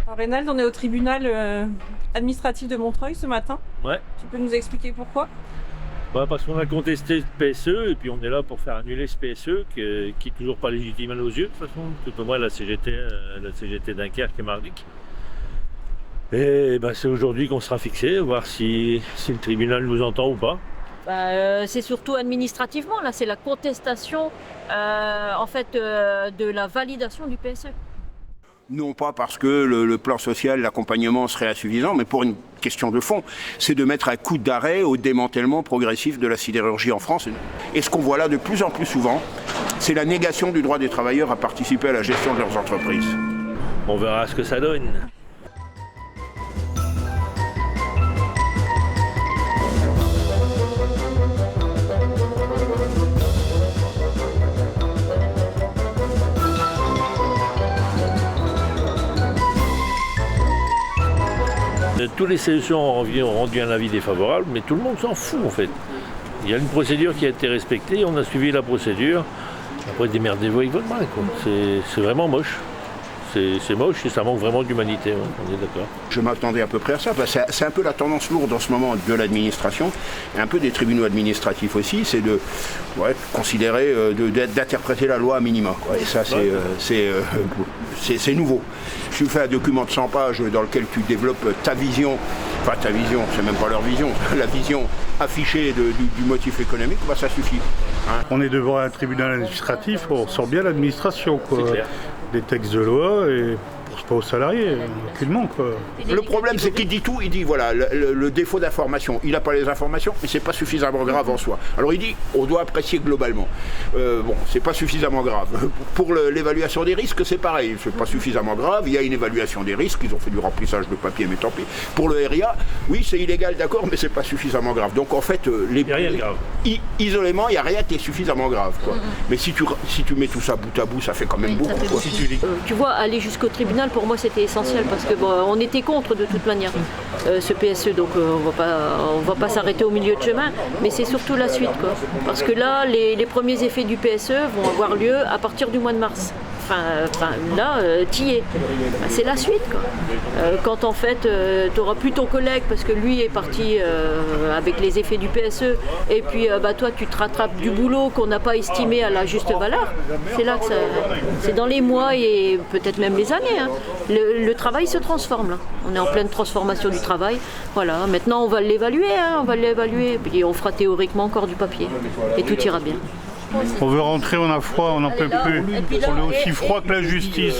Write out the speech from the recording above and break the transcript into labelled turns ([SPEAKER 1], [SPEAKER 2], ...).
[SPEAKER 1] Alors, Reynald, on est au tribunal administratif de Montreuil ce matin.
[SPEAKER 2] Ouais.
[SPEAKER 1] Tu peux nous expliquer pourquoi?
[SPEAKER 2] Parce qu'on a contesté le PSE et puis on est là pour faire annuler ce PSE qui est toujours pas légitime à nos yeux de toute façon. Tout au moins la CGT Dunkerque et Mardic. Et c'est aujourd'hui qu'on sera fixé, voir si le tribunal nous entend ou pas.
[SPEAKER 3] C'est surtout administrativement, là c'est la contestation de la validation du PSE.
[SPEAKER 4] Non pas parce que le plan social, l'accompagnement serait insuffisant, mais pour une question de fond, c'est de mettre un coup d'arrêt au démantèlement progressif de la sidérurgie en France. Et ce qu'on voit là de plus en plus souvent, c'est la négation du droit des travailleurs à participer à la gestion de leurs entreprises.
[SPEAKER 2] On verra ce que ça donne. Tous les CSE ont rendu un avis défavorable, mais tout le monde s'en fout en fait. Il y a une procédure qui a été respectée, on a suivi la procédure. Après, démerdez-vous avec votre main, quoi. C'est vraiment moche. C'est moche et ça manque vraiment d'humanité, hein, on est d'accord.
[SPEAKER 4] Je m'attendais à peu près à ça. C'est un peu la tendance lourde en ce moment de l'administration, et un peu des tribunaux administratifs aussi, c'est de considérer, d'interpréter la loi à minima, quoi. Et ça, c'est nouveau. Tu fais un document de 100 pages dans lequel tu développes ta vision, enfin ta vision, c'est même pas leur vision, la vision affichée du motif économique, ça suffit. Hein.
[SPEAKER 5] On est devant un tribunal administratif, on sort bien l'administration, quoi.
[SPEAKER 2] C'est clair.
[SPEAKER 5] Des textes de loi et pour pas aux salariés, aucunement, quoi.
[SPEAKER 4] Le problème, c'est qu'il dit tout, il dit voilà, le défaut d'information, il n'a pas les informations, mais c'est pas suffisamment grave en soi. Alors il dit, on doit apprécier globalement. C'est pas suffisamment grave. Pour l'évaluation des risques, c'est pareil, c'est pas suffisamment grave, il y a une évaluation des risques, ils ont fait du remplissage de papier, mais tant pis. Pour le RIA, oui, c'est illégal, d'accord, mais c'est pas suffisamment grave. Donc en fait,
[SPEAKER 2] Il n'y a rien de grave.
[SPEAKER 4] Isolément, il n'y a rien qui est suffisamment grave, quoi. Mais si tu mets tout ça bout à bout, ça fait quand même beaucoup, quoi.
[SPEAKER 3] Tu vois, aller jusqu'au tribunal, pour moi, c'était essentiel parce que on était contre de toute manière ce PSE, donc on va pas s'arrêter au milieu de chemin, mais c'est surtout la suite, quoi. Parce que là, les premiers effets du PSE vont avoir lieu à partir du mois de mars. T'y es. C'est la suite, quoi. Quand en fait, tu n'auras plus ton collègue parce que lui est parti avec les effets du PSE, et puis toi, tu te rattrapes du boulot qu'on n'a pas estimé à la juste valeur. C'est là que c'est dans les mois et peut-être même les années. Hein. Le travail se transforme. Là. On est en pleine transformation du travail. Voilà. Maintenant, on va l'évaluer. Hein. On va l'évaluer. Puis on fera théoriquement encore du papier. Et tout ira bien.
[SPEAKER 5] On veut rentrer, on a froid, on n'en peut plus. On est aussi froid que la justice.